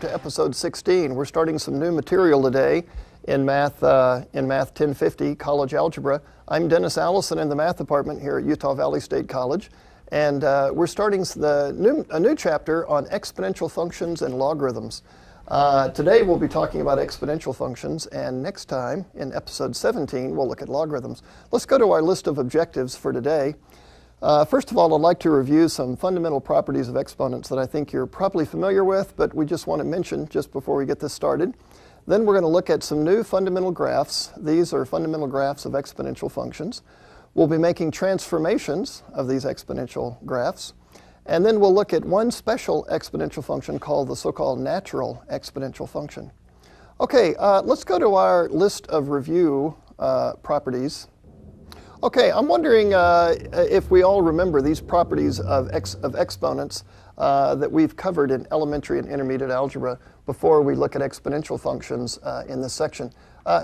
to episode 16. We're starting some new material today in Math 1050, College Algebra. I'm Dennis Allison in the Math Department here at Utah Valley State College. And we're starting a new chapter on exponential functions and logarithms. Today we'll be talking about exponential functions, and next time, in episode 17, we'll look at logarithms. Let's go to our list of objectives for today. First of all, I'd like to review some fundamental properties of exponents that I think you're probably familiar with, but we just want to mention just before we get this started. Then we're going to look at some new fundamental graphs. These are fundamental graphs of exponential functions. We'll be making transformations of these exponential graphs. And then we'll look at one special exponential function called the so-called natural exponential function. Okay, let's go to our list of review properties. Okay, I'm wondering if we all remember these properties of exponents that we've covered in elementary and intermediate algebra before we look at exponential functions in this section.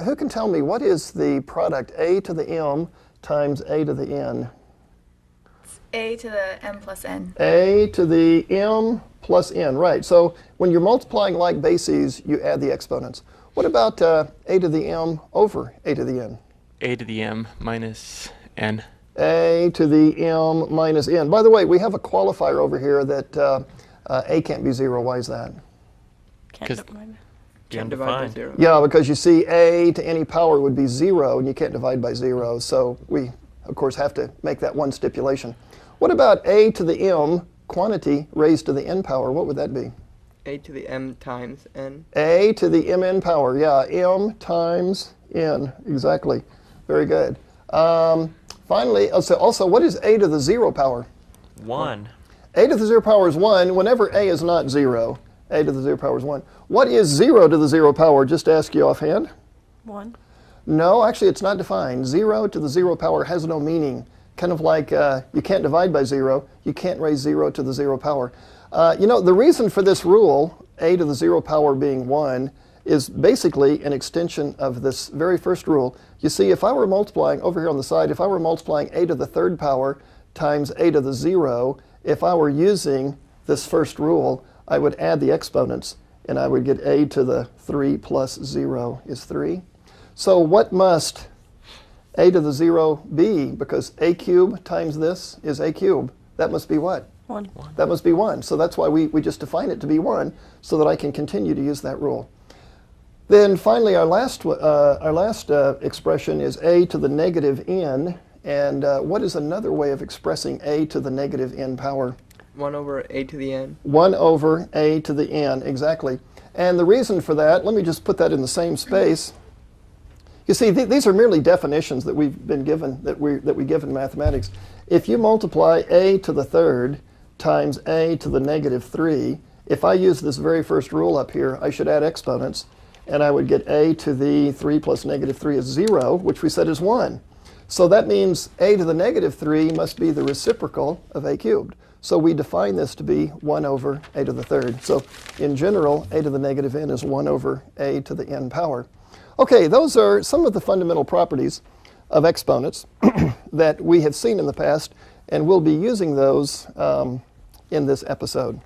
Who can tell me what is the product a to the m times a to the n? A to the m plus n. A to the m plus n, right. So when you're multiplying like bases, you add the exponents. What about a to the m over a to the n? A to the m minus n. A to the m minus n. By the way, we have a qualifier over here that a can't be 0. Why is that? Can't divide by 0. Yeah, because you see a to any power would be 0, and you can't divide by 0. So we, of course, have to make that one stipulation. What about a to the m quantity raised to the n power? What would that be? A to the m times n. A to the mn power, yeah, m times n, exactly. Very good. Finally, also, what is a to the 0 power? 1. A to the 0 power is 1 whenever a is not 0. A to the 0 power is 1. What is 0 to the 0 power? Just to ask you offhand. 1. No, actually, it's not defined. 0 to the 0 power has no meaning. Kind of like you can't divide by 0. You can't raise 0 to the 0 power. You know, the reason for this rule, a to the 0 power being 1, is basically an extension of this very first rule. You see, if I were multiplying, over here on the side, if I were multiplying a to the 3rd power times a to the 0, if I were using this first rule, I would add the exponents, and I would get a to the 3 plus 0 is 3. So what must a to the 0 be? Because a cubed times this is a cubed. That must be what? 1. That must be 1. So that's why we just define it to be 1, so that I can continue to use that rule. Then finally, our last expression is a to the negative n. And what is another way of expressing a to the negative n power? 1 over a to the n. 1 over a to the n, exactly. And the reason for that, let me just put that in the same space. You see, these are merely definitions that we've been given, that we give in mathematics. If you multiply a to the 3rd times a to the negative 3, if I use this very first rule up here, I should add exponents, and I would get a to the 3 plus negative 3 is 0, which we said is 1. So that means a to the negative 3 must be the reciprocal of a cubed. So we define this to be 1 over a to the 3rd. So in general, a to the negative n is 1 over a to the n power. Okay, those are some of the fundamental properties of exponents that we have seen in the past, and we'll be using those in this episode.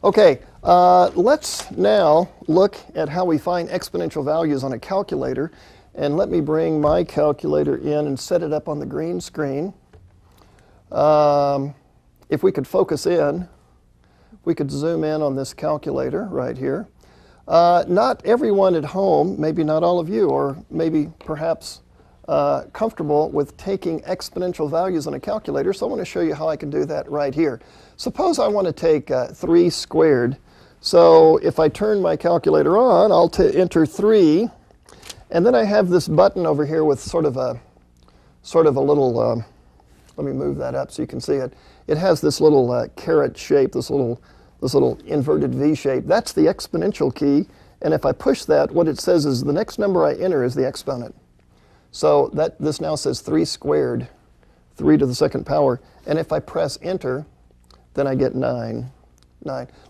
Okay, let's now look at how we find exponential values on a calculator. And let me bring my calculator in and set it up on the green screen. If we could focus in, we could zoom in on this calculator right here. Not everyone at home, maybe not all of you, or maybe perhaps comfortable with taking exponential values on a calculator, so I want to show you how I can do that right here. Suppose I want to take 3 squared. So if I turn my calculator on, I'll enter 3, and then I have this button over here with sort of a little, let me move that up so you can see it. It has this little caret shape, this little inverted V shape. That's the exponential key, and if I push that, what it says is the next number I enter is the exponent. So this now says 3 squared, 3 to the 2nd power, and if I press enter, then I get 9.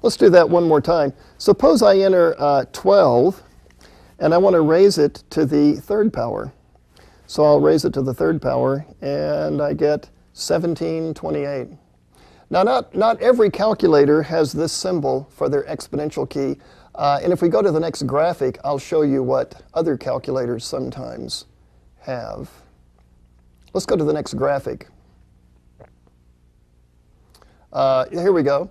Let's do that one more time. Suppose I enter 12, and I want to raise it to the 3rd power. So I'll raise it to the 3rd power, and I get 1728. Now, not every calculator has this symbol for their exponential key. And if we go to the next graphic, I'll show you what other calculators sometimes have. Let's go to the next graphic. Here we go.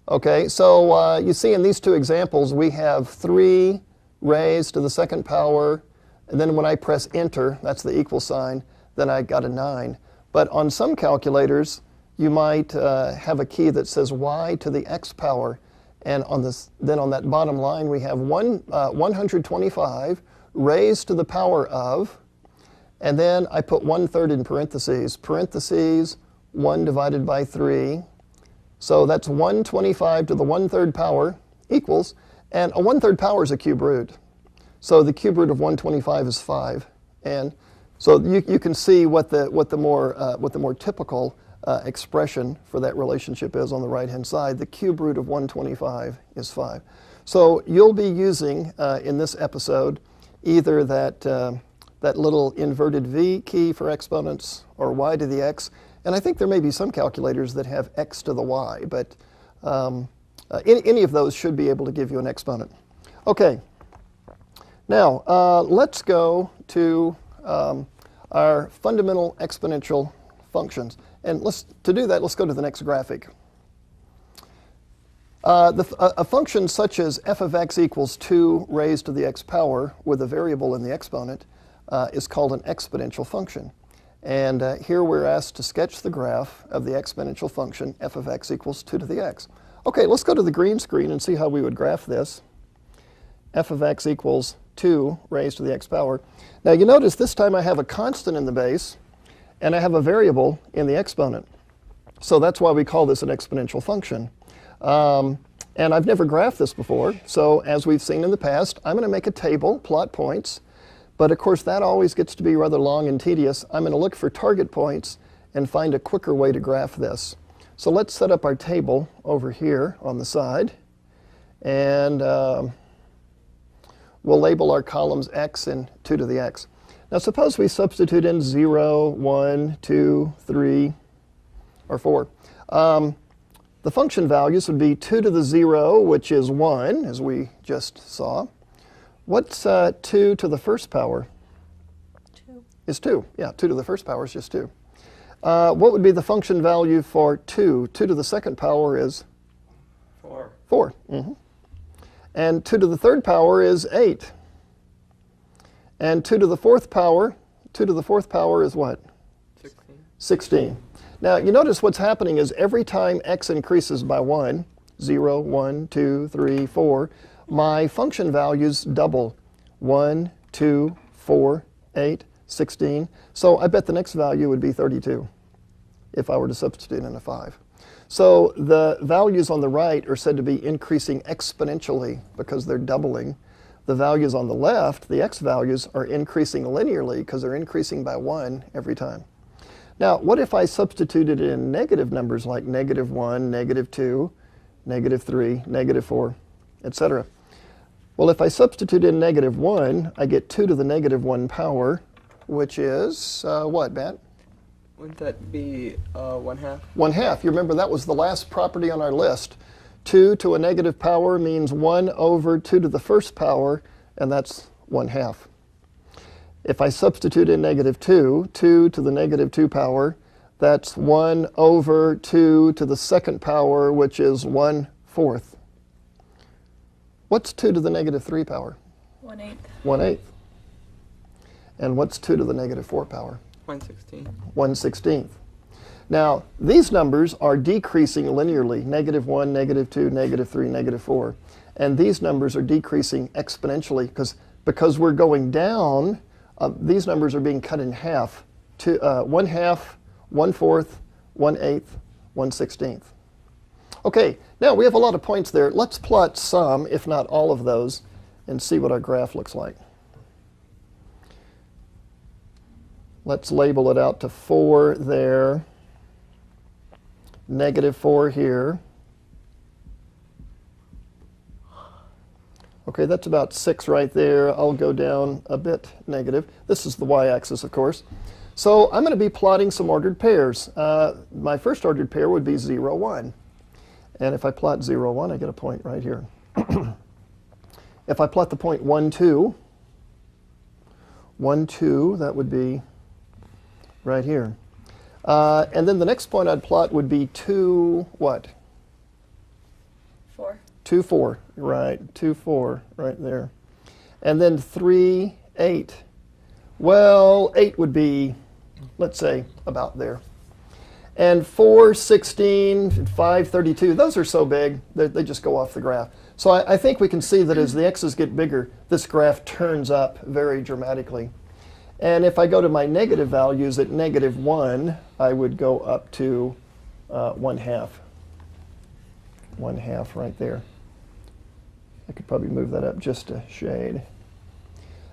Okay, so you see in these two examples, we have 3 raised to the second power, and then when I press enter, that's the equal sign, then I got a 9. But on some calculators, you might have a key that says y to the x power, and then on that bottom line, we have 125 raised to the power of, and then I put 1/3 in parentheses, 1 divided by 3. So that's 125 to the 1/3 power equals, and a 1/3 power is a cube root. So the cube root of 125 is 5. And so you can see what the more typical expression for that relationship is on the right-hand side. The cube root of 125 is 5. So you'll be using in this episode either that little inverted V key for exponents or y to the x. And I think there may be some calculators that have x to the y, but any of those should be able to give you an exponent. Okay, now let's go to our fundamental exponential functions. And to do that, let's go to the next graphic. A function such as f of x equals 2 raised to the x power with a variable in the exponent is called an exponential function. And here we're asked to sketch the graph of the exponential function f of x equals 2 to the x. Okay, let's go to the green screen and see how we would graph this. F of x equals 2 raised to the x power. Now you notice this time I have a constant in the base, and I have a variable in the exponent. So that's why we call this an exponential function. And I've never graphed this before, so as we've seen in the past, I'm going to make a table, plot points. But of course, that always gets to be rather long and tedious. I'm going to look for target points and find a quicker way to graph this. So let's set up our table over here on the side. And we'll label our columns x and 2 to the x. Now suppose we substitute in 0, 1, 2, 3, or 4. The function values would be 2 to the 0, which is 1, as we just saw. What's 2 to the first power? 2. Is 2. Yeah, 2 to the first power is just 2. What would be the function value for 2? 2 to the second power is? 4. 4. Mm-hmm. And 2 to the third power is 8. And 2 to the fourth power is what? 16. 16. Now, you notice what's happening is every time x increases by 1, 0, 1, 2, 3, 4, my function values double. 1, 2, 4, 8, 16. So I bet the next value would be 32 if I were to substitute in a 5. So the values on the right are said to be increasing exponentially because they're doubling. The values on the left, the x values, are increasing linearly because they're increasing by 1 every time. Now, what if I substituted in negative numbers like -1, -2, -3, -4, etc.? Well, if I substitute in -1, I get 2 to the -1 power, which is what, Matt? Wouldn't that be 1/2? 1/2. You remember that was the last property on our list. 2 to a negative power means 1 over 2 to the first power, and that's 1/2. If I substitute in -2, 2 to the -2 power, that's 1 over 2 to the second power, which is 1/4. What's 2 to the -3 power? 1/8. 1/8. And what's 2 to the -4 power? 1/16. 1/16. Now, these numbers are decreasing linearly, -1, -2, -3, -4. And these numbers are decreasing exponentially because we're going down. These numbers are being cut in half, to 1/2, 1/4, 1/8, 1/16. Okay, now we have a lot of points there. Let's plot some, if not all of those, and see what our graph looks like. Let's label it out to 4 there, -4 here. Okay, that's about 6 right there. I'll go down a bit negative. This is the y-axis, of course. So I'm going to be plotting some ordered pairs. My first ordered pair would be 0, 1. And if I plot 0, 1, I get a point right here. If I plot the point 1, 2, 1, 2, that would be right here. And then the next point I'd plot would be 2, what? 4. 2, 4, right, 2, 4, right there. And then 3, 8. Well, 8 would be, let's say, about there. And 4, 16, 5, 32, those are so big that they just go off the graph. So I think we can see that as the x's get bigger, this graph turns up very dramatically. And if I go to my negative values at negative 1, I would go up to 1/2. 1/2 right there. I could probably move that up just a shade.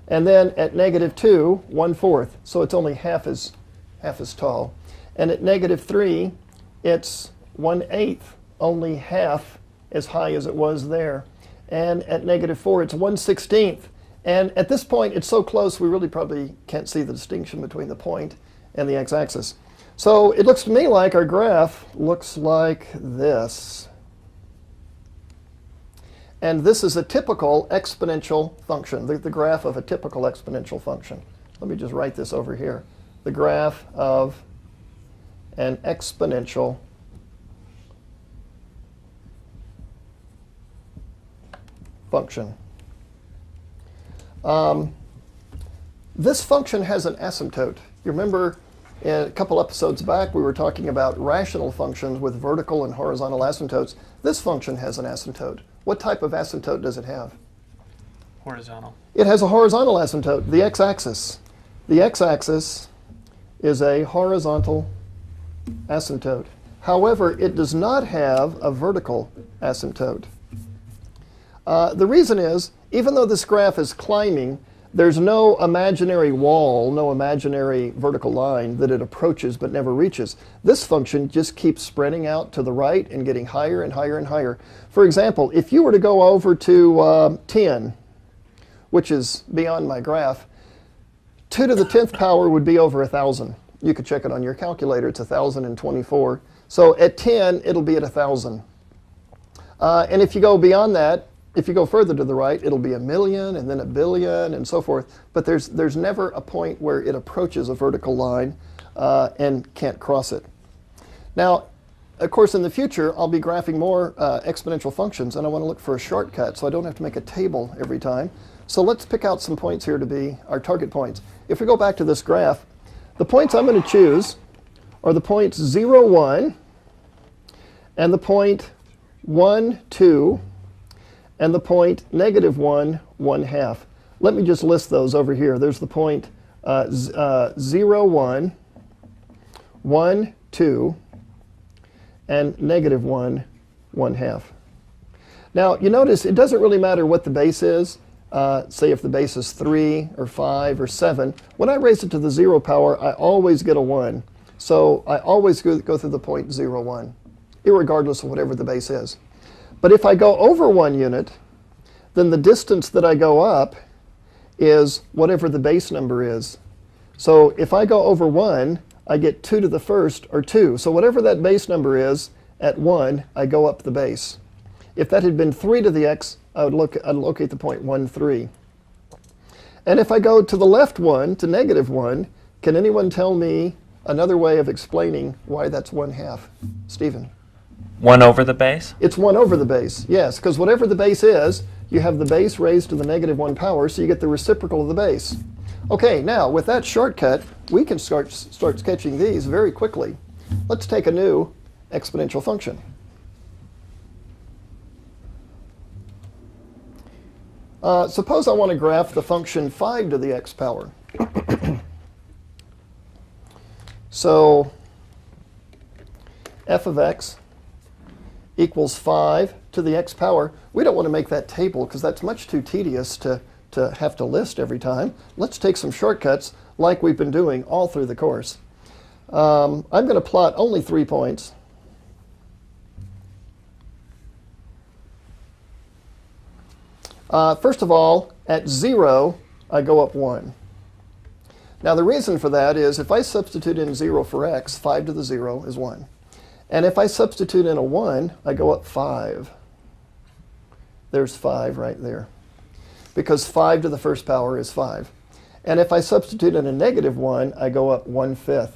And then at negative 2, 1/4. So it's only half as tall. And at negative 3, it's 1/8, only half as high as it was there. And at negative 4, it's 1/16. And at this point, it's so close, we really probably can't see the distinction between the point and the x-axis. So it looks to me like our graph looks like this. And this is a typical exponential function, the graph of a typical exponential function. Let me just write this over here. The graph of an exponential function. This function has an asymptote. You remember a couple episodes back we were talking about rational functions with vertical and horizontal asymptotes. This function has an asymptote. What type of asymptote does it have? Horizontal. It has a horizontal asymptote, the x-axis. The x-axis is a horizontal asymptote. However, it does not have a vertical asymptote. The reason is, even though this graph is climbing, there's no imaginary wall, no imaginary vertical line that it approaches but never reaches. This function just keeps spreading out to the right and getting higher and higher and higher. For example, if you were to go over to 10, which is beyond my graph, 2 to the 10th power would be over 1,000. You could check it on your calculator. It's 1,024. So at 10, it'll be at 1,000. And if you go beyond that, if you go further to the right, it'll be 1,000,000 and then 1,000,000,000 and so forth. But there's never a point where it approaches a vertical line and can't cross it. Now, of course, in the future, I'll be graphing more exponential functions, and I want to look for a shortcut so I don't have to make a table every time. So let's pick out some points here to be our target points. If we go back to this graph, the points I'm going to choose are the points 0, 1, and the point 1, 2, and the point negative 1, 1/2. Let me just list those over here. There's the point 0, 1, 1, 2, and negative 1, 1/2. Now, you notice it doesn't really matter what the base is. Say if the base is 3 or 5 or 7. When I raise it to the 0 power, I always get a 1. So I always go through the point 0, 1, irregardless of whatever the base is. But if I go over 1 unit, then the distance that I go up is whatever the base number is. So if I go over 1, I get 2 to the first, or 2. So whatever that base number is, at 1, I go up the base. If that had been 3 to the x, I'd locate the point 1, 3. And if I go to the left 1, to negative 1, can anyone tell me another way of explaining why that's 1/2? Stephen? 1 over the base? It's 1 over the base, yes, because whatever the base is, you have the base raised to the negative 1 power, so you get the reciprocal of the base. Okay, now with that shortcut, we can start sketching these very quickly. Let's take a new exponential function. Suppose I want to graph the function 5 to the x power. So f of x equals 5 to the x power. We don't want to make that table because that's much too tedious to have to list every time. Let's take some shortcuts like we've been doing all through the course. I'm going to plot only 3 points. First of all, at 0, I go up 1. Now the reason for that is if I substitute in 0 for x, 5 to the 0 is 1. And if I substitute in a 1, I go up 5. There's 5 right there. Because 5 to the first power is 5. And if I substitute in a negative 1, I go up 1/5.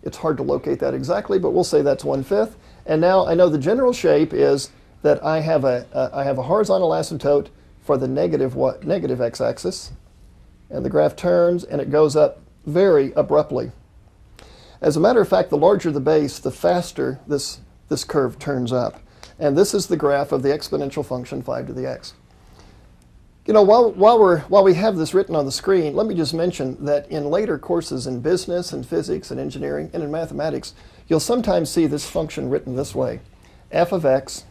It's hard to locate that exactly, but we'll say that's 1/5. And now I know the general shape is that I have a horizontal asymptote for the negative x-axis. And the graph turns, and it goes up very abruptly. As a matter of fact, the larger the base, the faster this curve turns up. And this is the graph of the exponential function 5 to the x. You know, while we have this written on the screen, let me just mention that in later courses in business and physics and engineering and in mathematics, you'll sometimes see this function written this way. F of x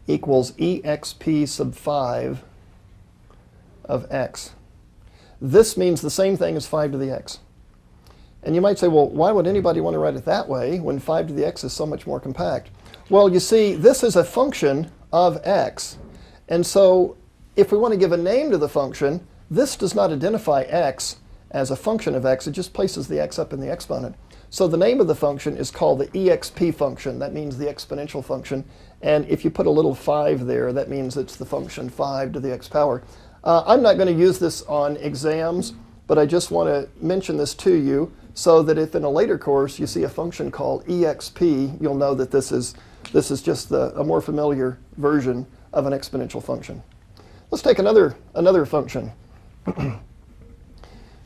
equals exp sub 5 of x. This means the same thing as 5 to the x. And you might say, well, why would anybody want to write it that way when 5 to the x is so much more compact? Well, you see, this is a function of x. And so if we want to give a name to the function, this does not identify x as a function of x. It just places the x up in the exponent. So the name of the function is called the exp function. That means the exponential function. And if you put a little 5 there, that means it's the function 5 to the x power. I'm not going to use this on exams, but I just want to mention this to you so that if in a later course you see a function called exp, you'll know that this is just a more familiar version of an exponential function. Let's take another function.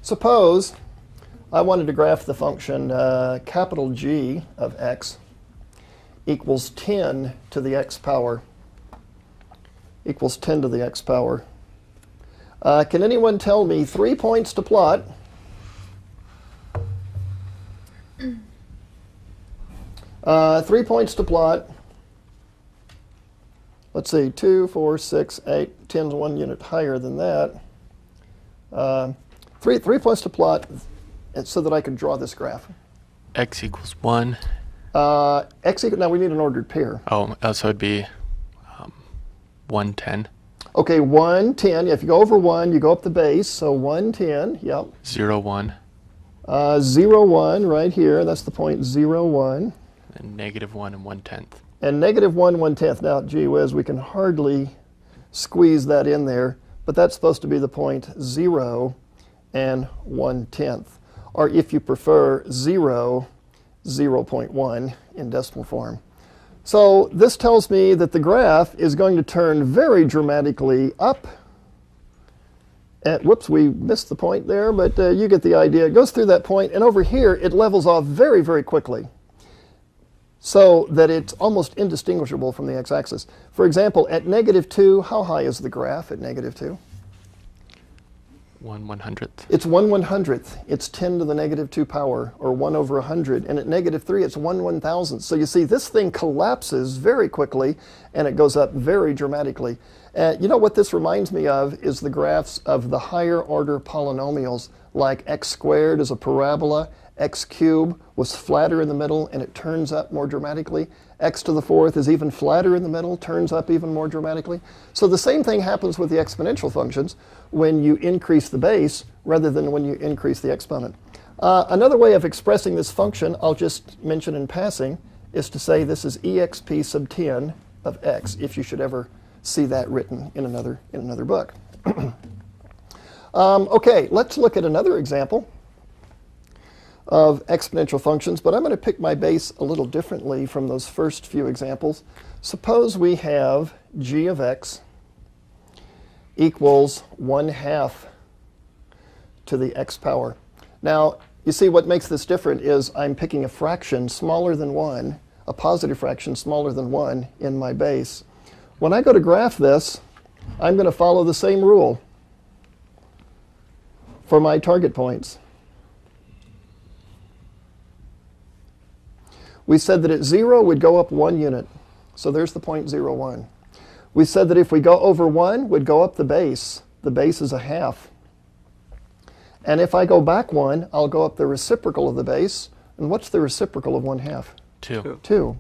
Suppose I wanted to graph the function capital G of x equals 10 to the x power. Equals 10 to the x power. Can anyone tell me 3 points to plot? 3 points to plot. Let's see, 2, 4, 6, 8, 10's 1 unit higher than that. 3 points to plot so that I can draw this graph. X equals 1. Now we need an ordered pair. Oh, so it'd be 110. Okay, 110. If you go over 1, you go up the base. So 110, yep. 0, 1. 0, 1 right here. That's the point 0, 1. And negative 1 and 1/10. And negative 1, 1/10. Now, gee whiz, we can hardly squeeze that in there. But that's supposed to be the point 0 and 1/10. Or if you prefer, 0, 0.1 in decimal form. So this tells me that the graph is going to turn very dramatically up. And, whoops, we missed the point there, but you get the idea. It goes through that point, and over here it levels off very, very quickly, so that it's almost indistinguishable from the x-axis. For example, at -2, how high is the graph at -2? 1/100th. It's 1/100th. It's 10 to the -2 power, or 1 over 100. And at -3, it's 1/1000th. So you see, this thing collapses very quickly, and it goes up very dramatically. You know what this reminds me of is the graphs of the higher order polynomials, like x squared is a parabola, x cubed was flatter in the middle, and it turns up more dramatically. X to the 4th is even flatter in the middle, turns up even more dramatically. So the same thing happens with the exponential functions when you increase the base rather than when you increase the exponent. Another way of expressing this function, I'll just mention in passing, is to say this is exp sub 10 of x, if you should ever see that written in another book. Okay, let's look at another example of exponential functions, but I'm going to pick my base a little differently from those first few examples. Suppose we have g of x equals 1/2 to the x power. Now, you see what makes this different is I'm picking a fraction smaller than 1, a positive fraction smaller than 1 in my base. When I go to graph this, I'm going to follow the same rule for my target points. We said that at 0 we'd go up 1 unit. So there's the point 0, 1. We said that if we go over 1, we'd go up the base. The base is 1/2. And if I go back 1, I'll go up the reciprocal of the base. And what's the reciprocal of 1/2? 2. 2.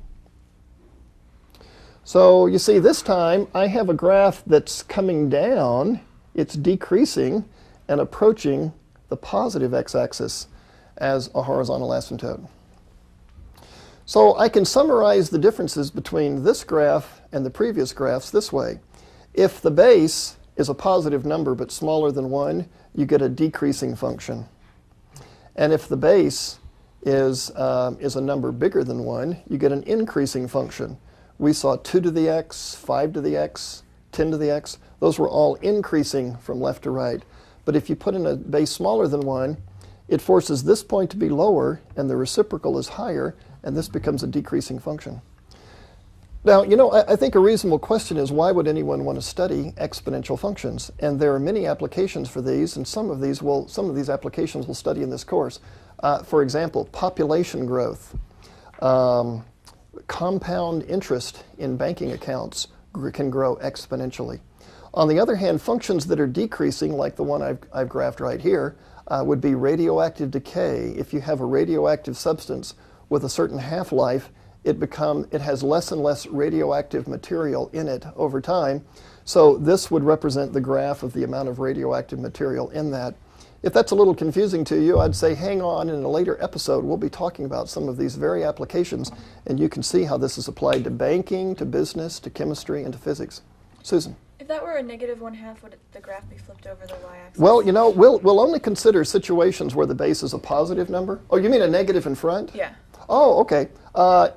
So you see, this time I have a graph that's coming down. It's decreasing. and approaching the positive x-axis as a horizontal asymptote. So I can summarize the differences between this graph and the previous graphs this way. If the base is a positive number but smaller than 1, you get a decreasing function. And if the base is a number bigger than 1, you get an increasing function. We saw 2 to the x, 5 to the x, 10 to the x. Those were all increasing from left to right. But if you put in a base smaller than 1, it forces this point to be lower, and the reciprocal is higher, and this becomes a decreasing function. Now, you know, I think a reasonable question is, why would anyone want to study exponential functions? And there are many applications for these, and some of these applications we'll study in this course. For example, population growth, compound interest in banking accounts can grow exponentially. On the other hand, functions that are decreasing, like the one I've graphed right here, would be radioactive decay. If you have a radioactive substance with a certain half-life, it has less and less radioactive material in it over time. So this would represent the graph of the amount of radioactive material in that. If that's a little confusing to you, I'd say hang on. In a later episode, we'll be talking about some of these very applications, and you can see how this is applied to banking, to business, to chemistry, and to physics. Susan? If that were a -1/2, would the graph be flipped over the y-axis? Well, you know, we'll only consider situations where the base is a positive number. Oh, you mean a negative in front? Yeah. Oh, okay.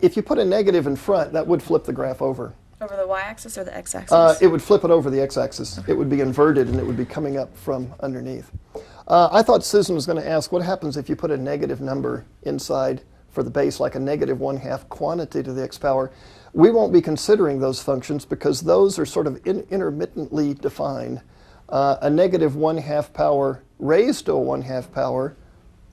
If you put a negative in front, that would flip the graph over. Over the y-axis or the x-axis? It would flip it over the x-axis. It would be inverted, and it would be coming up from underneath. I thought Susan was going to ask, what happens if you put a negative number inside for the base, like a -1/2 quantity to the x power? We won't be considering those functions because those are sort of intermittently defined. A -1/2 power raised to a 1/2 power,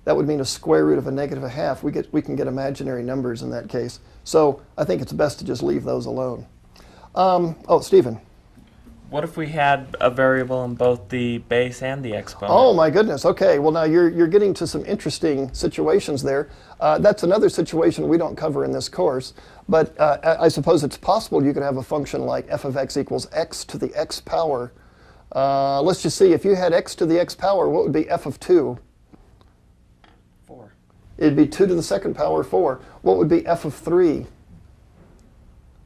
that would mean a square root of a -1/2. We can get imaginary numbers in that case. So I think it's best to just leave those alone. Oh, Stephen. What if we had a variable in both the base and the exponent? Oh my goodness. Okay. Well, now you're getting to some interesting situations there. That's another situation we don't cover in this course. But I suppose it's possible you could have a function like f of x equals x to the x power. Let's just see. If you had x to the x power, what would be f of 2? 4. It'd be 2 to the second power, 4. What would be f of 3?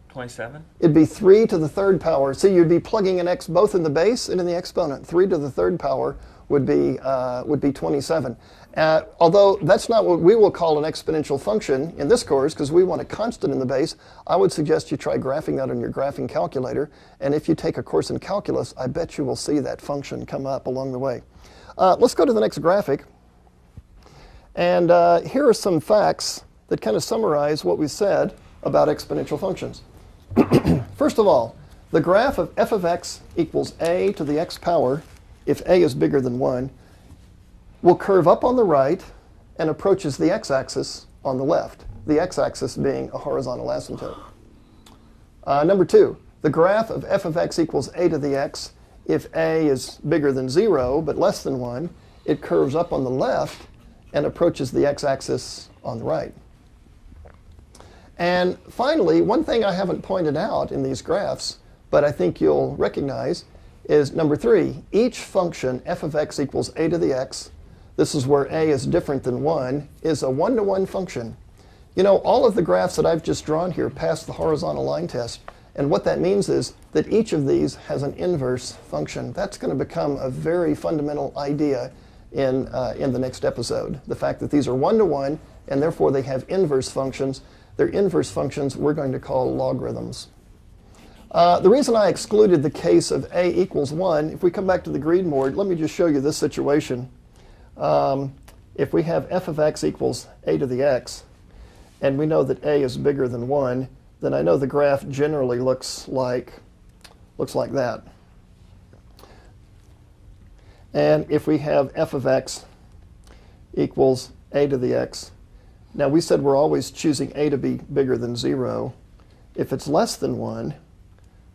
27. It'd be 3 to the third power. See, you'd be plugging an x both in the base and in the exponent. 3 to the third power would be 27. Although that's not what we will call an exponential function in this course, because we want a constant in the base, I would suggest you try graphing that on your graphing calculator. And if you take a course in calculus, I bet you will see that function come up along the way. Let's go to the next graphic. And here are some facts that kind of summarize what we said about exponential functions. First of all, the graph of f of x equals a to the x power, if a is bigger than 1, will curve up on the right and approaches the x-axis on the left, the x-axis being a horizontal asymptote. Number 2, the graph of f of x equals a to the x, if a is bigger than 0 but less than 1, it curves up on the left and approaches the x-axis on the right. And finally, one thing I haven't pointed out in these graphs, but I think you'll recognize, is number 3. Each function, f of x equals a to the x, this is where a is different than 1, is a one-to-one function. You know, all of the graphs that I've just drawn here pass the horizontal line test. And what that means is that each of these has an inverse function. That's going to become a very fundamental idea in the next episode. The fact that these are one-to-one, and therefore they have inverse functions. Their inverse functions we're going to call logarithms. The reason I excluded the case of a equals 1, if we come back to the green board, let me just show you this situation. If we have f of x equals a to the x, and we know that a is bigger than 1, then I know the graph generally looks like that. And if we have f of x equals a to the x, now we said we're always choosing a to be bigger than 0. If it's less than 1,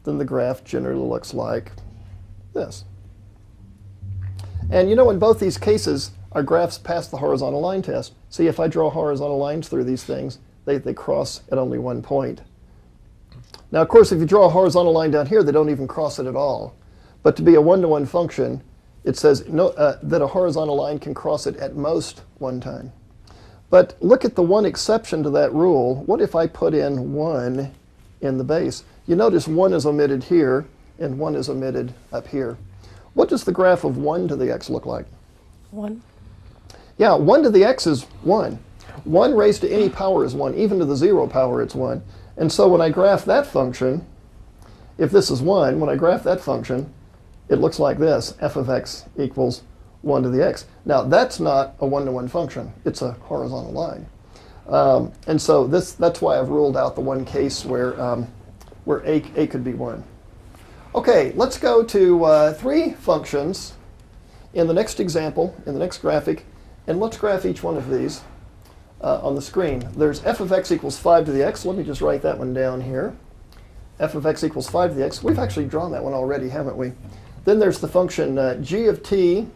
then the graph generally looks like this. And you know, in both these cases, our graphs pass the horizontal line test. See, if I draw horizontal lines through these things, they cross at only one point. Now, of course, if you draw a horizontal line down here, they don't even cross it at all. But to be a one-to-one function, it says no, that a horizontal line can cross it at most one time. But look at the one exception to that rule. What if I put in 1 in the base? You notice 1 is omitted here, and 1 is omitted up here. What does the graph of 1 to the x look like? 1. Yeah, 1 to the x is 1. 1 raised to any power is 1. Even to the 0 power, it's 1. And so when I graph that function, if this is 1, when I graph that function, it looks like this. F of x equals 1 to the x. Now, that's not a one-to-one function. It's a horizontal line. And so that's why I've ruled out the one case where a could be 1. OK, let's go to 3 functions in the next example, in the next graphic. And let's graph each one of these on the screen. There's f of x equals 5 to the x. Let me just write that one down here. F of x equals 5 to the x. We've actually drawn that one already, haven't we? Then there's the function g of t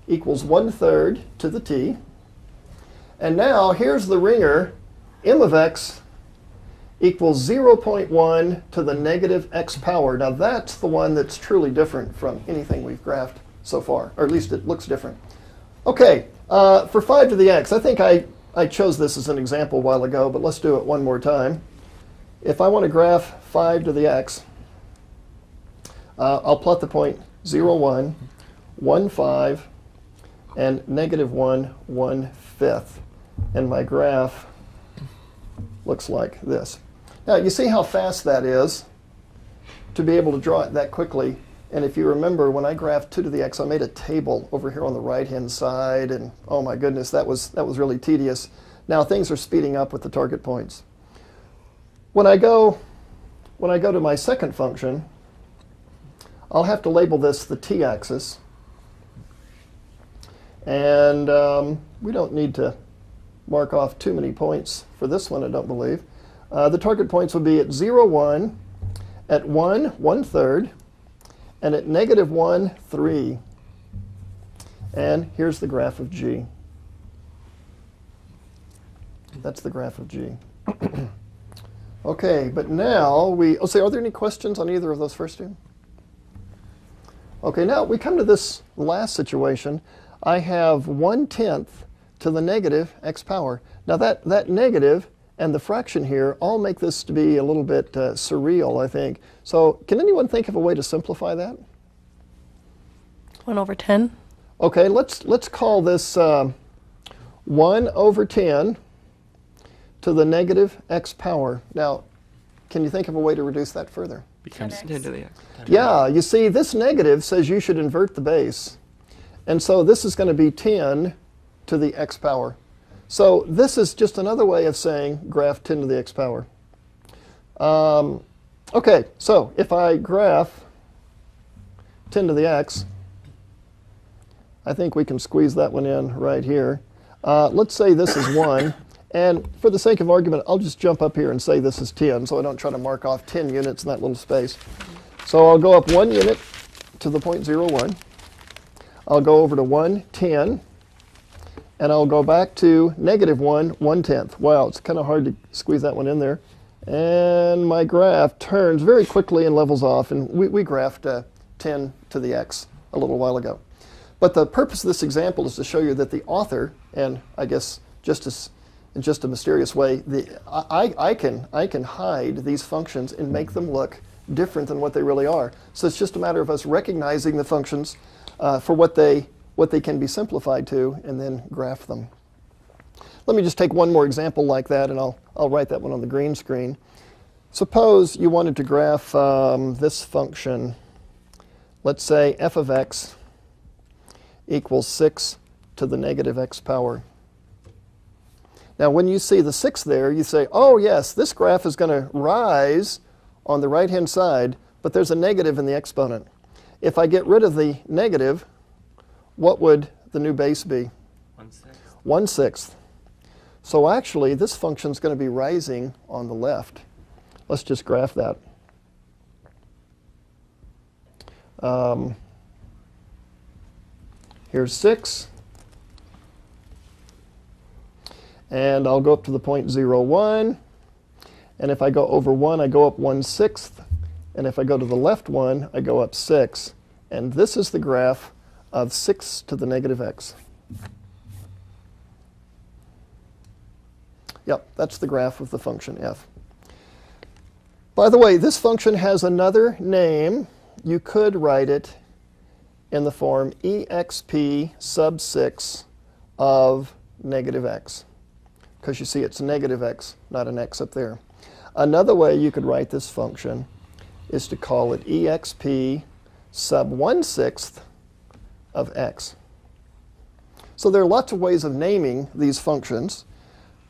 equals 1/3 to the t. And now here's the ringer. M of x equals 0.1 to the negative x power. Now that's the one that's truly different from anything we've graphed so far, or at least it looks different. OK, for 5 to the x, I think I chose this as an example a while ago, but let's do it one more time. If I want to graph 5 to the x, I'll plot the point 0, 1, 1, 5, and -1, 1/5. And my graph looks like this. Now, you see how fast that is to be able to draw it that quickly. And if you remember, when I graphed 2 to the x, I made a table over here on the right-hand side. And oh my goodness, that was really tedious. Now things are speeding up with the target points. When I go to my second function, I'll have to label this the t-axis. And we don't need to mark off too many points for this one, I don't believe. The target points would be at 0, 1, at 1, 1/3, and at -1, 3. And here's the graph of g. That's the graph of g. OK, but now are there any questions on either of those first two? OK, now we come to this last situation. I have 1/10 to the negative x power. Now that negative and the fraction here all make this to be a little bit surreal, I think. So can anyone think of a way to simplify that? 1 over 10. OK, let's call this 1 over 10 to the negative x power. Now, can you think of a way to reduce that further? Becomes 10x. 10 to the x. Yeah, you see, this negative says you should invert the base. And so this is going to be 10 to the x power. So this is just another way of saying graph 10 to the x power. OK, so if I graph 10 to the x, I think we can squeeze that one in right here. Let's say this is 1. And for the sake of argument, I'll just jump up here and say this is 10, so I don't try to mark off 10 units in that little space. So I'll go up 1 unit to the point 0, 1. I'll go over to 1, 10. And I'll go back to -1, 1/10. Wow, it's kind of hard to squeeze that one in there. And my graph turns very quickly and levels off. And we graphed 10 to the x a little while ago. But the purpose of this example is to show you that the author, and I guess in just a mysterious way, I can hide these functions and make them look different than what they really are. So it's just a matter of us recognizing the functions for what they can be simplified to, and then graph them. Let me just take one more example like that, and I'll write that one on the green screen. Suppose you wanted to graph this function. Let's say f of x equals 6 to the negative x power. Now, when you see the 6 there, you say, oh, yes, this graph is going to rise on the right-hand side, but there's a negative in the exponent. If I get rid of the negative, what would the new base be? 1/6. 1/6. So actually, this function is going to be rising on the left. Let's just graph that. Here's 6. And I'll go up to the point 0, 1. And if I go over 1, I go up 1/6. And if I go to the left 1, I go up 6. And this is the graph of 6 to the negative x. Yep, that's the graph of the function f. By the way, this function has another name. You could write it in the form exp sub 6 of negative x, because you see it's negative x, not an x up there. Another way you could write this function is to call it exp sub 1/6 of x. So there are lots of ways of naming these functions.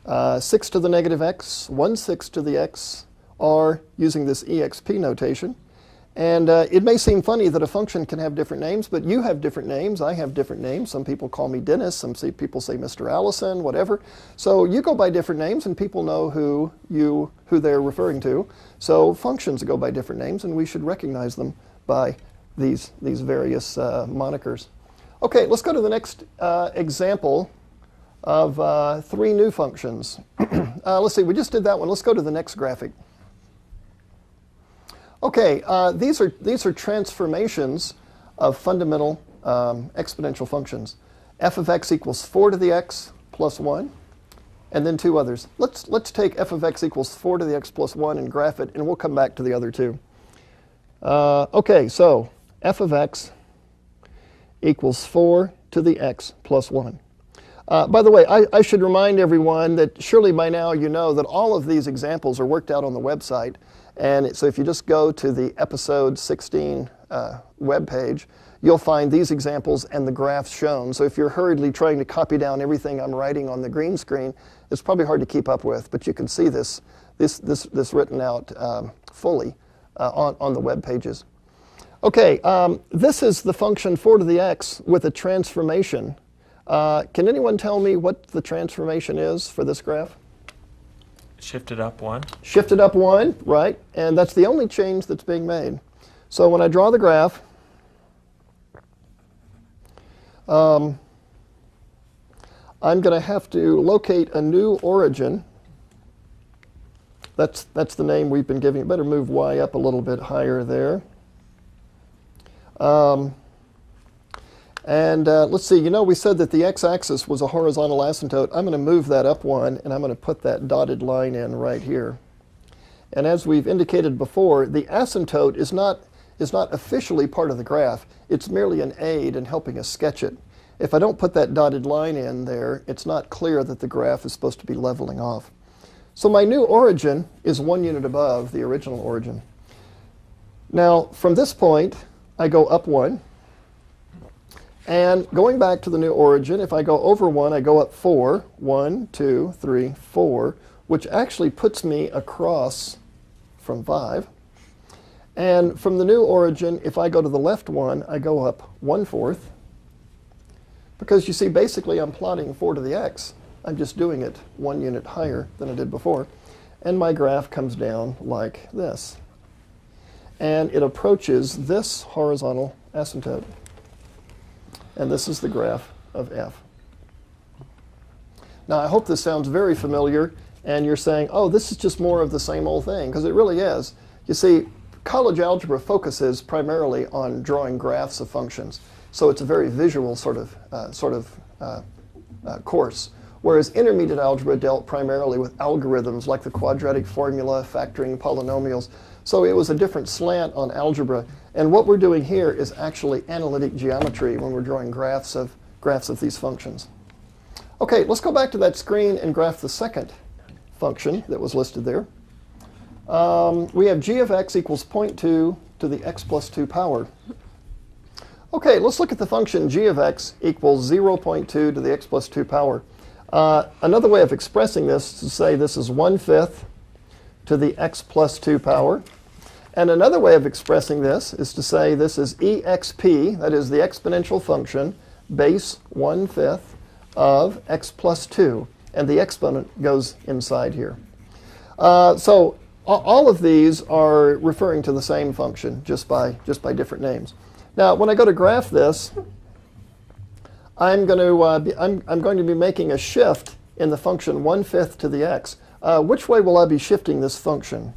6 to the negative x, 1/6 to the x, are using this exp notation. And it may seem funny that a function can have different names, but you have different names. I have different names. Some people call me Dennis. Some people say Mr. Allison, whatever. So you go by different names, and people know who they're referring to. So functions go by different names, and we should recognize them by these various monikers. Okay, let's go to the next example of 3 new functions. Let's see, we just did that one. Let's go to the next graphic. Okay, these are transformations of fundamental exponential functions. F of x equals 4 to the x plus 1, and then 2 others. Let's take f of x equals 4 to the x plus 1 and graph it, and we'll come back to the other 2. Okay, so f of x equals 4 to the x plus 1. By the way, I should remind everyone that surely by now you know that all of these examples are worked out on the website. And so if you just go to the episode 16 webpage, you'll find these examples and the graphs shown. So if you're hurriedly trying to copy down everything I'm writing on the green screen, it's probably hard to keep up with. But you can see this written out fully on the web pages. Okay, this is the function 4 to the x with a transformation. Can anyone tell me what the transformation is for this graph? Shifted up 1. Shifted up 1, right? And that's the only change that's being made. So when I draw the graph, I'm going to have to locate a new origin. That's the name we've been giving it. Better move y up a little bit higher there. Let's see, we said that the x-axis was a horizontal asymptote. I'm going to move that up 1, and I'm going to put that dotted line in right here. And as we've indicated before, the asymptote is not officially part of the graph. It's merely an aid in helping us sketch it. If I don't put that dotted line in there, it's not clear that the graph is supposed to be leveling off. So my new origin is 1 unit above the original origin. Now, from this point, I go up 1. And going back to the new origin, if I go over 1, I go up 4. 1, 2, 3, 4, which actually puts me across from 5. And from the new origin, if I go to the left 1, I go up 1/4. Because you see, basically I'm plotting 4 to the x. I'm just doing it 1 unit higher than I did before. And my graph comes down like this. And it approaches this horizontal asymptote. And this is the graph of f. Now, I hope this sounds very familiar, and you're saying, oh, this is just more of the same old thing, because it really is. You see, college algebra focuses primarily on drawing graphs of functions. So it's a very visual sort of course, whereas intermediate algebra dealt primarily with algorithms like the quadratic formula, factoring polynomials. So it was a different slant on algebra. And what we're doing here is actually analytic geometry when we're drawing graphs of these functions. Okay, let's go back to that screen and graph the second function that was listed there. We have g of x equals 0.2 to the x plus 2 power. Okay, let's look at the function g of x equals 0.2 to the x plus 2 power. Another way of expressing this is to say this is 1/5 to the x plus 2 power. And another way of expressing this is to say this is exp, that is the exponential function, base 1/5 of x plus 2. And the exponent goes inside here. So all of these are referring to the same function, just by different names. Now, when I go to graph this, I'm going to be making a shift in the function 1/5 to the x. Which way will I be shifting this function?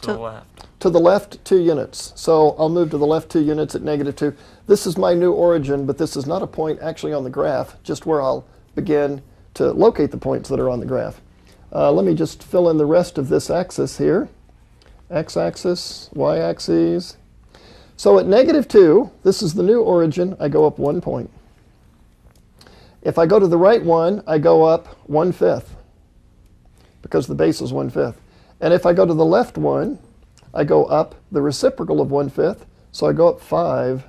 To the left. To the left 2 units. So I'll move to the left 2 units at -2. this is my new origin, but this is not a point actually on the graph, just where I'll begin to locate the points that are on the graph. Let me just fill in the rest of this axis here. X-axis, y-axis. So at -2, this is the new origin, I go up 1 point. If I go to the right one, I go up 1/5, because the base is 1/5. And if I go to the left one, I go up the reciprocal of 1/5, so I go up 5.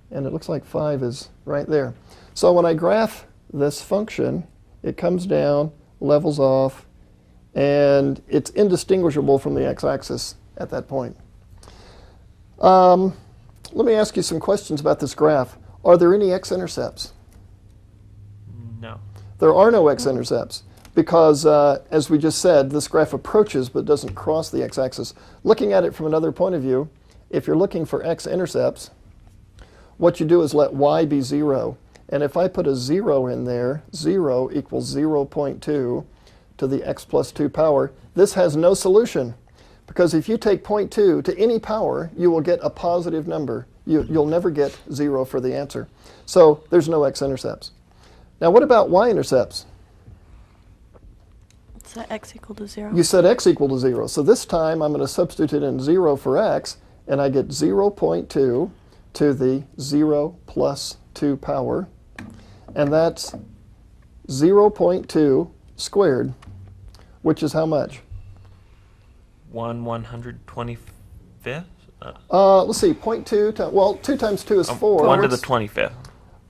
And it looks like 5 is right there. So when I graph this function, it comes down, levels off, and it's indistinguishable from the x-axis at that point. Let me ask you some questions about this graph. Are there any x-intercepts? No. There are no x-intercepts because, as we just said, this graph approaches but doesn't cross the x-axis. Looking at it from another point of view, if you're looking for x-intercepts, what you do is let y be 0. And if I put a 0 in there, 0 equals 0.2 to the x plus 2 power. This has no solution, because if you take 0.2 to any power, you will get a positive number. You'll never get 0 for the answer. So there's no x-intercepts. Now what about y-intercepts? Is that x equal to 0? You said x equal to 0. So this time I'm going to substitute in 0 for x, and I get 0.2 to the 0 plus 2 power. And that's 0.2 squared, which is how much? 1/125th? Let's see, 0.2 times, well, 2 times 2 is 4. 1 to the 25th.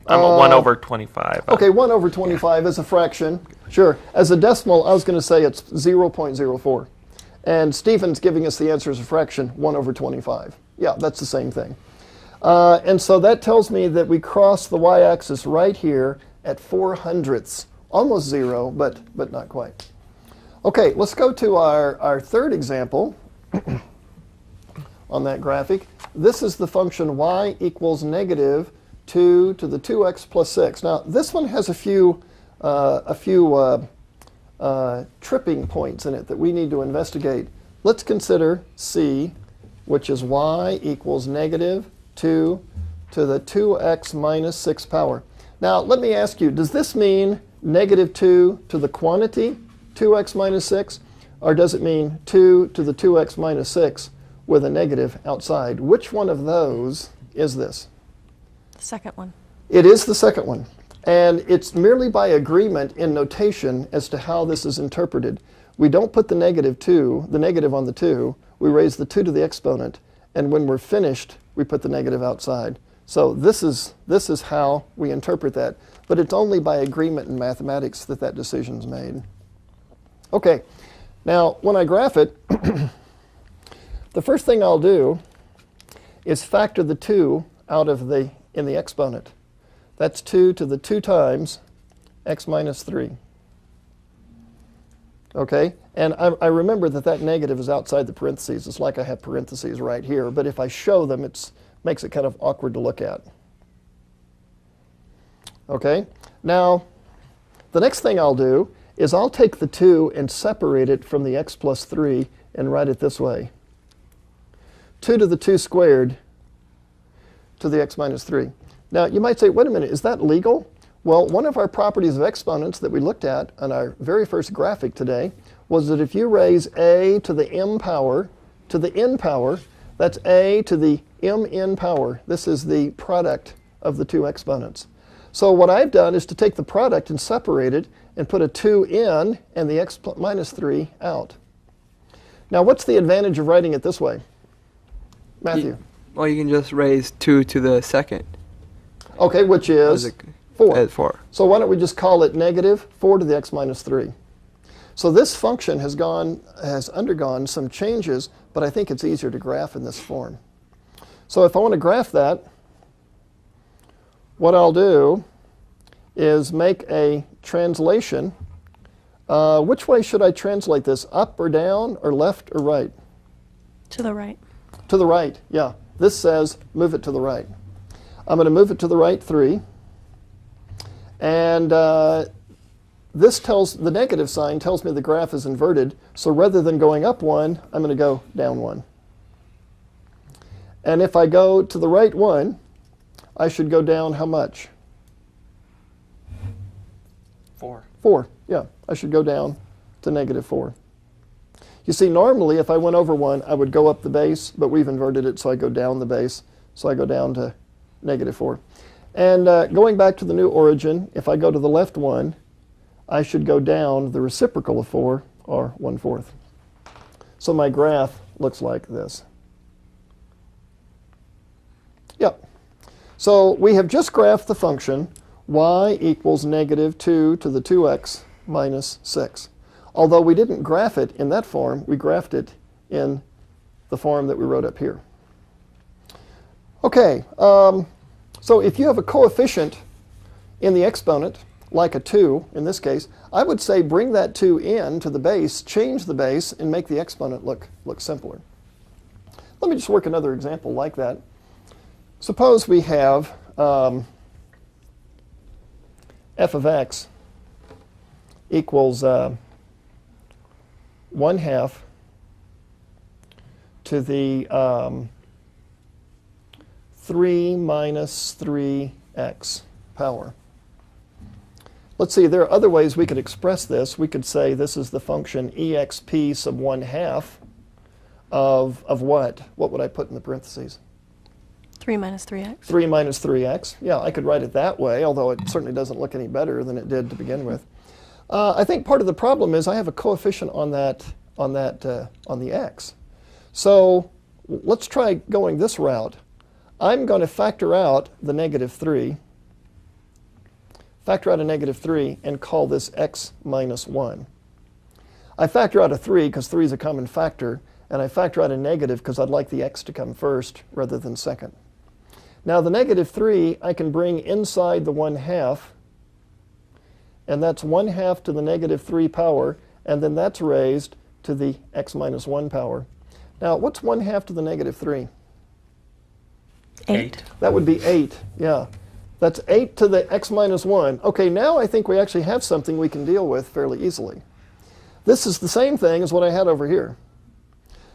1 over 25. Okay, 1 over 25 is a fraction. Sure. As a decimal, I was going to say it's 0.04. And Stephen's giving us the answer as a fraction, 1 over 25. Yeah, that's the same thing. And so that tells me that we cross the y-axis right here at 4/100ths. Almost 0, but not quite. Okay, let's go to our third example on that graphic. This is the function y equals -2 to the 2x plus 6. Now, this one has a few tripping points in it that we need to investigate. Let's consider C, which is y equals -2 to the 2x minus 6 power. Now, let me ask you, does this mean -2 to the quantity 2x minus 6, or does it mean 2 to the 2x minus 6 with a negative outside? Which one of those is this? The second one. It is the second one. And it's merely by agreement in notation as to how this is interpreted. We don't put the negative on the 2. We raise the 2 to the exponent. And when we're finished, we put the negative outside. So this is how we interpret that. But it's only by agreement in mathematics that that decision's made. Okay, now when I graph it, the first thing I'll do is factor the 2 out of in the exponent. That's 2 to the 2 times x minus 3. Okay, and I remember that negative is outside the parentheses. It's like I have parentheses right here, but if I show them, it makes it kind of awkward to look at. Okay, now the next thing I'll do is I'll take the 2 and separate it from the x plus 3 and write it this way. 2 to the 2 squared to the x minus 3. Now, you might say, wait a minute, is that legal? Well, one of our properties of exponents that we looked at on our very first graphic today was that if you raise a to the m power to the n power, that's a to the mn power. This is the product of the two exponents. So what I've done is to take the product and separate it and put a 2 in and the x minus 3 out. Now, what's the advantage of writing it this way? Matthew? Well, you can just raise 2 to the second. Okay, which is 4. 4. So why don't we just call it -4 to the x minus 3. So this function has undergone some changes, but I think it's easier to graph in this form. So if I want to graph that, what I'll do is make a translation. Which way should I translate this? Up or down or left or right? To the right. To the right, yeah. This says move it to the right. I'm going to move it to the right 3. And this tells, the negative sign tells me the graph is inverted. So rather than going up 1, I'm going to go down 1. And if I go to the right one, I should go down how much? 4. 4. Yeah, I should go down to negative 4. You see, normally if I went over 1, I would go up the base, but we've inverted it, so I go down the base. So I go down to negative 4. And going back to the new origin, if I go to the left one, I should go down the reciprocal of 4, or 1/4. So my graph looks like this. Yep. So we have just graphed the function y equals negative 2 to the 2x minus 6. Although we didn't graph it in that form, we graphed it in the form that we wrote up here. Okay, so if you have a coefficient in the exponent, like a 2 in this case, I would say bring that 2 in to the base, change the base, and make the exponent look simpler. Let me just work another example like that. Suppose we have f of x equals 1/2 to the 3 minus 3x power. Let's see, there are other ways we could express this. We could say this is the function exp sub 1/2 of what? What would I put in the parentheses? 3 minus 3x. 3 minus 3x. Yeah, I could write it that way, although it certainly doesn't look any better than it did to begin with. I think part of the problem is I have a coefficient on the x. So let's try going this route. I'm going to factor out the negative 3, factor out a negative 3, and call this x minus 1. I factor out a 3 because 3 is a common factor, and I factor out a negative because I'd like the x to come first rather than second. Now the negative 3 I can bring inside the 1/2, and that's 1/2 to the negative 3 power, and then that's raised to the x minus 1 power. Now what's 1/2 to the negative 3? 8. That would be 8, yeah. That's 8 to the x minus 1. Okay, now I think we actually have something we can deal with fairly easily. This is the same thing as what I had over here.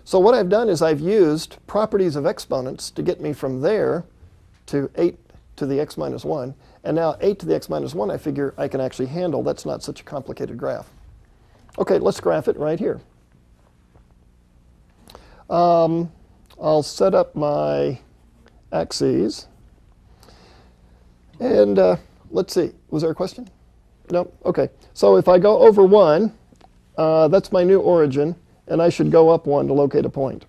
So what I've done is I've used properties of exponents to get me from there to 8 to the x minus 1. And now 8 to the x minus 1 I figure I can actually handle. That's not such a complicated graph. Okay, let's graph it right here. I'll set up my axes. And let's see, was there a question? No? Okay. So if I go over 1, that's my new origin, and I should go up 1 to locate a point.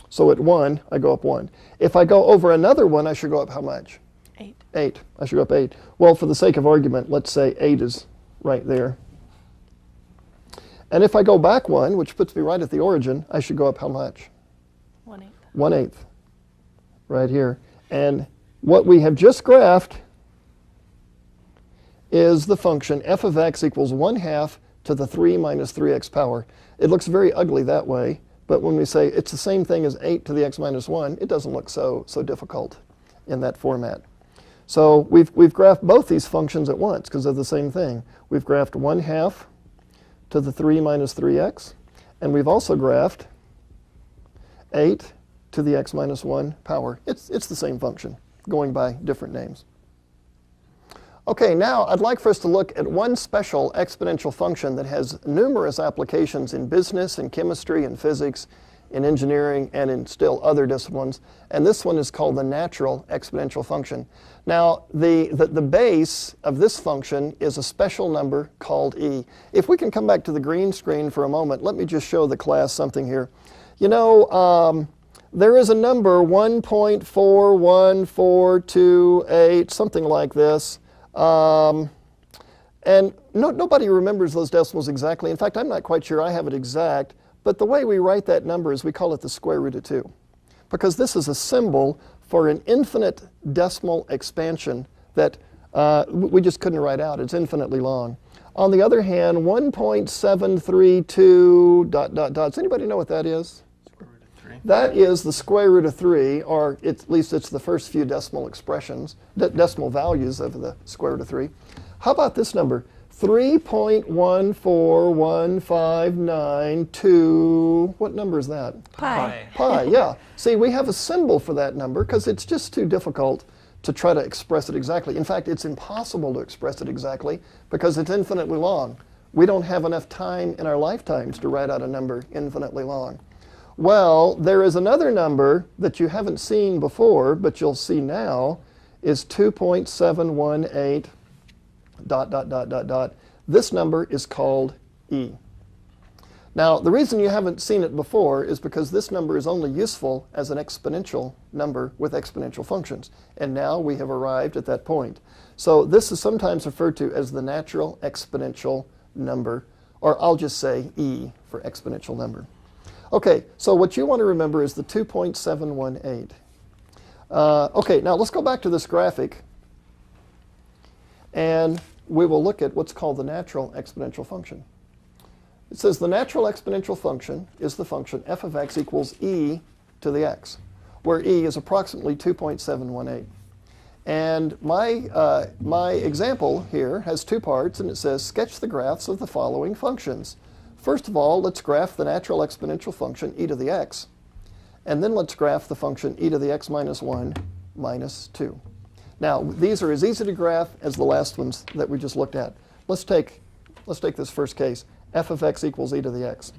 So at 1, I go up 1. If I go over another 1, I should go up how much? 8. 8. I should go up 8. Well, for the sake of argument, let's say 8 is right there. And if I go back 1, which puts me right at the origin, I should go up how much? 1/8. 1/8. Right here. And what we have just graphed is the function f of x equals 1/2 to the 3 minus 3x power. It looks very ugly that way, but when we say it's the same thing as 8 to the x minus 1, it doesn't look so difficult in that format. So we've graphed both these functions at once because they're the same thing. We've graphed 1/2 to the 3 minus 3x, and we've also graphed 8 to the x minus 1 power. It's the same function, going by different names. Okay, now I'd like for us to look at one special exponential function that has numerous applications in business, in chemistry, in physics, in engineering, and in still other disciplines. And this one is called the natural exponential function. Now, the base of this function is a special number called e. If we can come back to the green screen for a moment, let me just show the class something here. You know, there is a number 1.41428, something like this. And nobody remembers those decimals exactly. In fact, I'm not quite sure I have it exact. But the way we write that number is we call it the square root of 2. Because this is a symbol for an infinite decimal expansion that we just couldn't write out. It's infinitely long. On the other hand, 1.732 ... Does anybody know what that is? Square root of 3. That is the square root of 3, or at least it's the first few decimal expressions, decimal values of the square root of 3. How about this number? 3.14159 what number is that? Pi. Pi, yeah. See, we have a symbol for that number because it's just too difficult to try to express it exactly. In fact, it's impossible to express it exactly because it's infinitely long. We don't have enough time in our lifetimes to write out a number infinitely long. Well, there is another number that you haven't seen before, but you'll see now, is 2.718 ... This number is called e. Now, the reason you haven't seen it before is because this number is only useful as an exponential number with exponential functions. And now we have arrived at that point. So this is sometimes referred to as the natural exponential number, or I'll just say e for exponential number. Okay, so what you want to remember is the 2.718. Okay, now let's go back to this graphic, and we will look at what's called the natural exponential function. It says the natural exponential function is the function f of x equals e to the x, where e is approximately 2.718. And my example here has two parts, and it says sketch the graphs of the following functions. First of all, let's graph the natural exponential function e to the x, and then let's graph the function e to the x minus 1 minus 2. Now, these are as easy to graph as the last ones that we just looked at. Let's take this first case, f of x equals e to the x.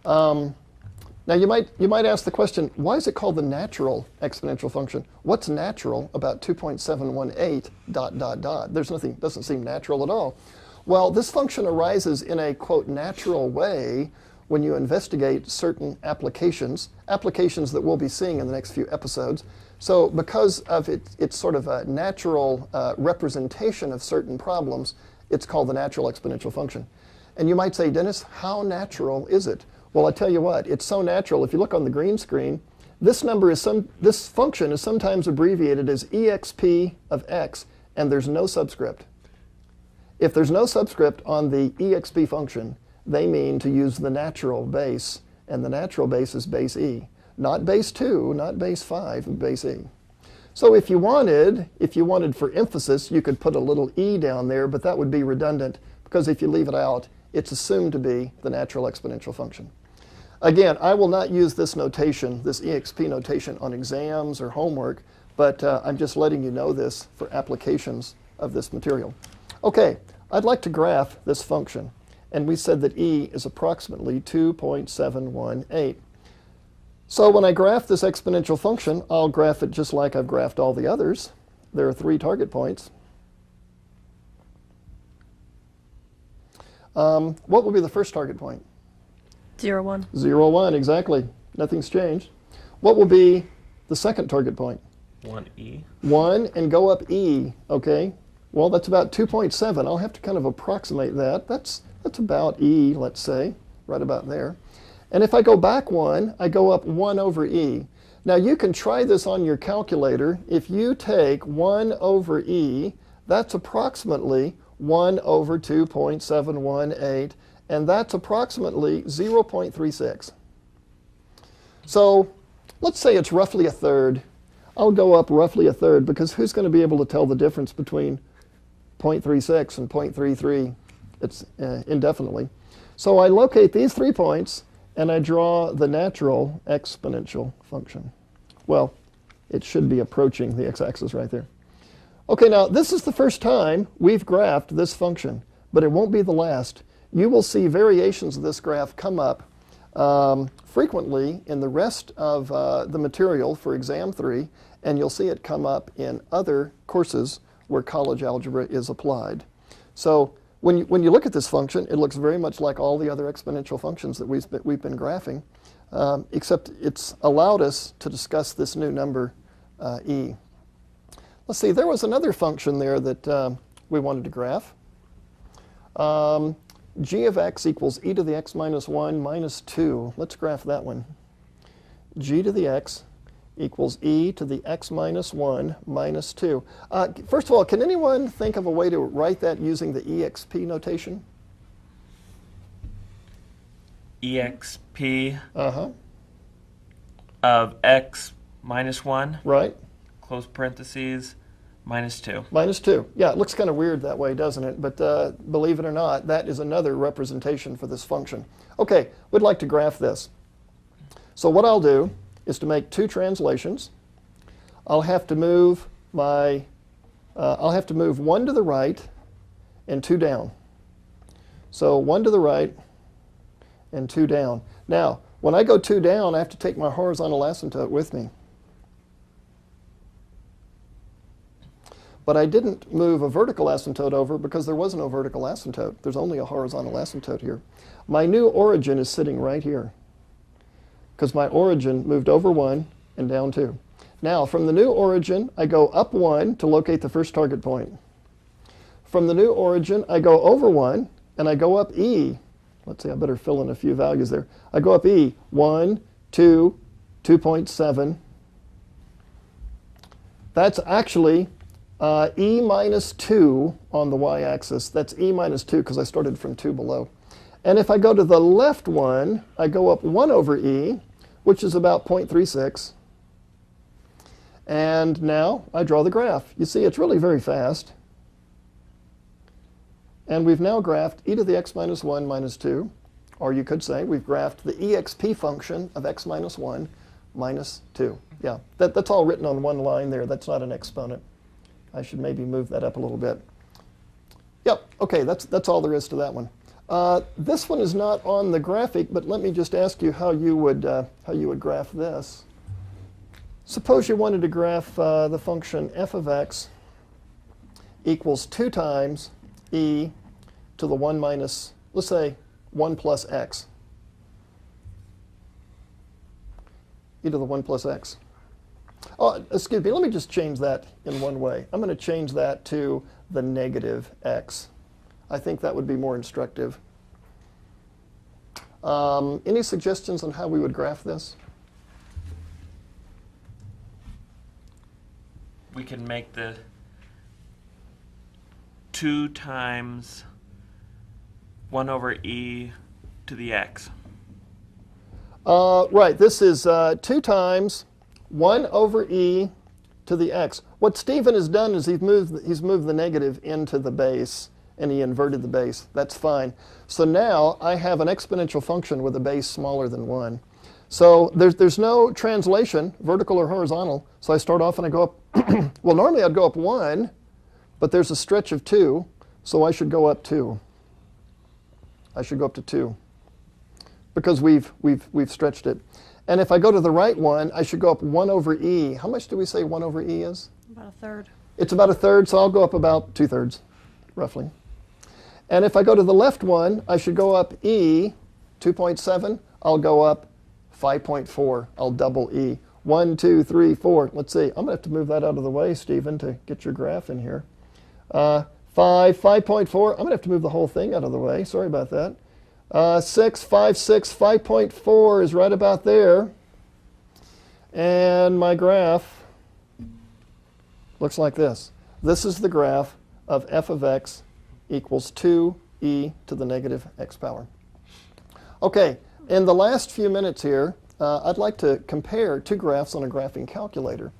Now, you might ask the question, why is it called the natural exponential function? What's natural about 2.718 ... There's nothing, doesn't seem natural at all. Well, this function arises in a, quote, natural way when you investigate certain applications that we'll be seeing in the next few episodes. So because of it's sort of a natural representation of certain problems, it's called the natural exponential function. And you might say, Dennis, how natural is it? Well, I tell you what, it's so natural. If you look on the green screen, this function is sometimes abbreviated as exp of x, and there's no subscript. If there's no subscript on the exp function, they mean to use the natural base, and the natural base is base e. Not base 2, not base 5, but base e. So if you wanted for emphasis, you could put a little e down there, but that would be redundant, because if you leave it out, it's assumed to be the natural exponential function. Again, I will not use this notation, this exp notation, on exams or homework, but I'm just letting you know this for applications of this material. Okay, I'd like to graph this function, and we said that e is approximately 2.718. So when I graph this exponential function, I'll graph it just like I've graphed all the others. There are 3 target points. What will be the first target point? 0, 1. 0, 1, exactly. Nothing's changed. What will be the second target point? 1e. 1 and go up e, okay? Well, that's about 2.7. I'll have to kind of approximate that. That's about e, let's say, right about there. And if I go back 1, I go up 1 over e. Now, you can try this on your calculator. If you take 1 over e, that's approximately 1 over 2.718, and that's approximately 0.36. So let's say it's roughly a third. I'll go up roughly a third, because who's going to be able to tell the difference between 0.36 and 0.33? It's indefinitely. So I locate these 3 points, and I draw the natural exponential function. Well, it should be approaching the x-axis right there. Okay, now this is the first time we've graphed this function, but it won't be the last. You will see variations of this graph come up frequently in the rest of the material for exam 3, and you'll see it come up in other courses where college algebra is applied. So when you look at this function, it looks very much like all the other exponential functions that we've been graphing, except it's allowed us to discuss this new number, e. Let's see, there was another function there that we wanted to graph. G of x equals e to the x minus 1 minus 2. Let's graph that one. G to the x equals e to the x minus 1 minus 2. First of all, can anyone think of a way to write that using the exp notation? exp of x minus 1, Right. close parentheses, Minus 2. Minus 2. Yeah, it looks kind of weird that way, doesn't it? But believe it or not, that is another representation for this function. Okay, we'd like to graph this. So what I'll do is to make two translations. I'll have to move one to the right and two down. So one to the right and two down. Now, when I go two down, I have to take my horizontal asymptote with me. But I didn't move a vertical asymptote over because there was no vertical asymptote. There's only a horizontal asymptote here. My new origin is sitting right here because my origin moved over 1 and down 2. Now, from the new origin, I go up 1 to locate the first target point. From the new origin, I go over 1 and I go up E. Let's see, I better fill in a few values there. I go up E, 1, 2, 2.7. That's actually E minus 2 on the y-axis. That's E minus 2 because I started from 2 below. And if I go to the left one, I go up 1 over E, which is about 0.36. And now I draw the graph. You see, it's really very fast. And we've now graphed e to the x minus 1 minus 2. Or you could say we've graphed the exp function of x minus 1 minus 2. Yeah, that's all written on one line there. That's not an exponent. I should maybe move that up a little bit. Yep, okay, that's all there is to that one. This one is not on the graphic, but let me just ask you how you would graph this. Suppose you wanted to graph the function f of x equals 2 times e to the 1 minus, let's say, 1 plus x. E to the 1 plus x. Oh, excuse me, let me just change that in one way. I'm going to change that to the negative x. I think that would be more instructive. Any suggestions on how we would graph this? We can make the 2 times 1 over e to the x. Right, this is 2 times 1 over e to the x. What Stephen has done is he's moved the negative into the base, and he inverted the base. That's fine. So now I have an exponential function with a base smaller than 1. So there's no translation, vertical or horizontal. So I start off and I go up. Well, normally I'd go up 1, but there's a stretch of 2, so I should go up 2. I should go up to 2 because we've stretched it. And if I go to the right one, I should go up 1 over e. How much do we say 1 over e is? About a third. It's about a third, so I'll go up about 2/3, roughly. And if I go to the left one, I should go up e, 2.7. I'll go up 5.4. I'll double e. 1, 2, 3, 4. Let's see. I'm going to have to move that out of the way, Stephen, to get your graph in here. 5.4. I'm going to have to move the whole thing out of the way. Sorry about that. 6, 5, 6, 5.4 is right about there. And my graph looks like this. This is the graph of f of x equals 2e to the negative x power. Okay, in the last few minutes here, I'd like to compare two graphs on a graphing calculator.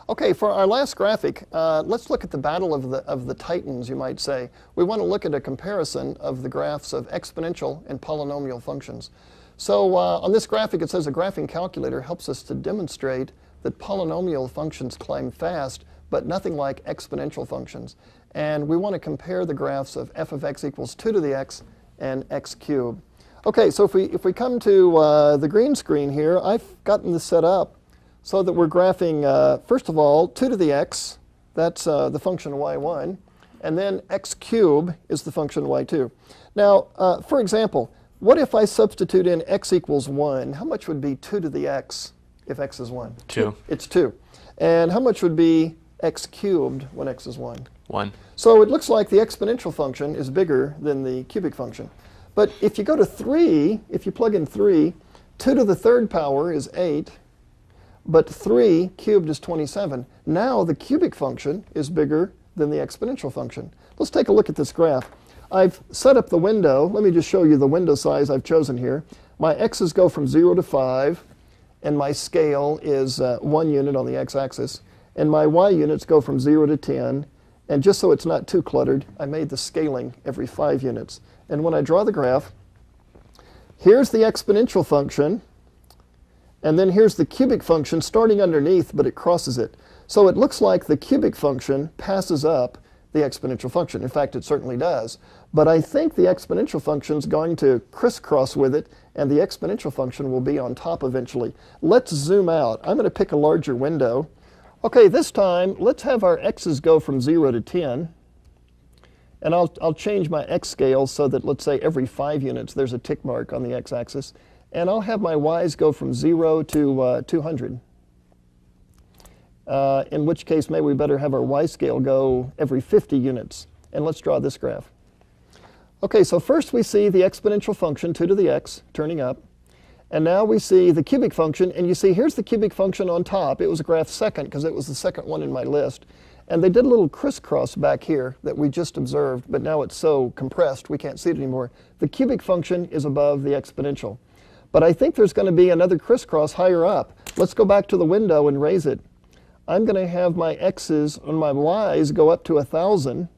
Okay, for our last graphic, let's look at the battle of the titans, you might say. We want to look at a comparison of the graphs of exponential and polynomial functions. So on this graphic, it says a graphing calculator helps us to demonstrate that polynomial functions climb fast, but nothing like exponential functions. And we want to compare the graphs of f of x equals 2 to the x and x cubed. Okay, so if we come to the green screen here, I've gotten this set up so that we're graphing, first of all, 2 to the x, that's the function y1, and then x cubed is the function y2. Now, for example, what if I substitute in x equals 1? How much would be 2 to the x if x is 1? 2. It's 2. And how much would be x cubed when x is 1? 1. So it looks like the exponential function is bigger than the cubic function. But if you go to 3, if you plug in 3, 2 to the third power is 8, but 3 cubed is 27. Now the cubic function is bigger than the exponential function. Let's take a look at this graph. I've set up the window. Let me just show you the window size I've chosen here. My x's go from 0 to 5, and my scale is 1 unit on the x-axis. And my y units go from 0 to 10. And just so it's not too cluttered, I made the scaling every 5 units. And when I draw the graph, here's the exponential function, and then here's the cubic function starting underneath, but it crosses it. So it looks like the cubic function passes up the exponential function. In fact, it certainly does. But I think the exponential function is going to crisscross with it, and the exponential function will be on top eventually. Let's zoom out. I'm going to pick a larger window. Okay, this time, let's have our x's go from 0 to 10. And I'll change my x scale so that, let's say, every 5 units there's a tick mark on the x-axis. And I'll have my y's go from 0 to 200. In which case, maybe we better have our y scale go every 50 units. And let's draw this graph. Okay, so first we see the exponential function, 2 to the x, turning up. And now we see the cubic function, and you see here's the cubic function on top. It was a graph second because it was the second one in my list. And they did a little crisscross back here that we just observed, but now it's so compressed we can't see it anymore. The cubic function is above the exponential. But I think there's going to be another crisscross higher up. Let's go back to the window and raise it. I'm going to have my x's and my y's go up to 1,000.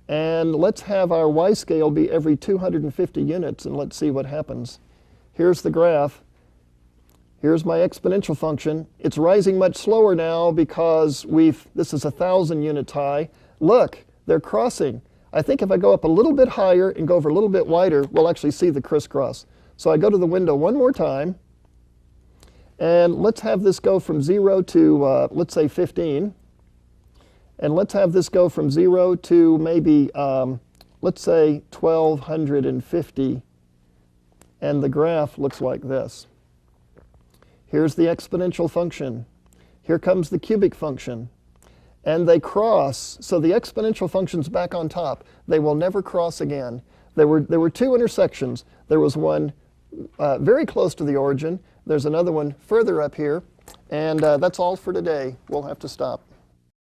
And let's have our y scale be every 250 units, and let's see what happens. Here's the graph. Here's my exponential function. It's rising much slower now because this is 1,000 units high. Look, they're crossing. I think if I go up a little bit higher and go over a little bit wider, we'll actually see the crisscross. So I go to the window one more time. And let's have this go from 0 to, let's say, 15. And let's have this go from 0 to maybe, let's say, 1,250. And the graph looks like this. Here's the exponential function. Here comes the cubic function. And they cross. So the exponential function's back on top. They will never cross again. There were 2 intersections. There was one very close to the origin. There's another one further up here. And that's all for today. We'll have to stop.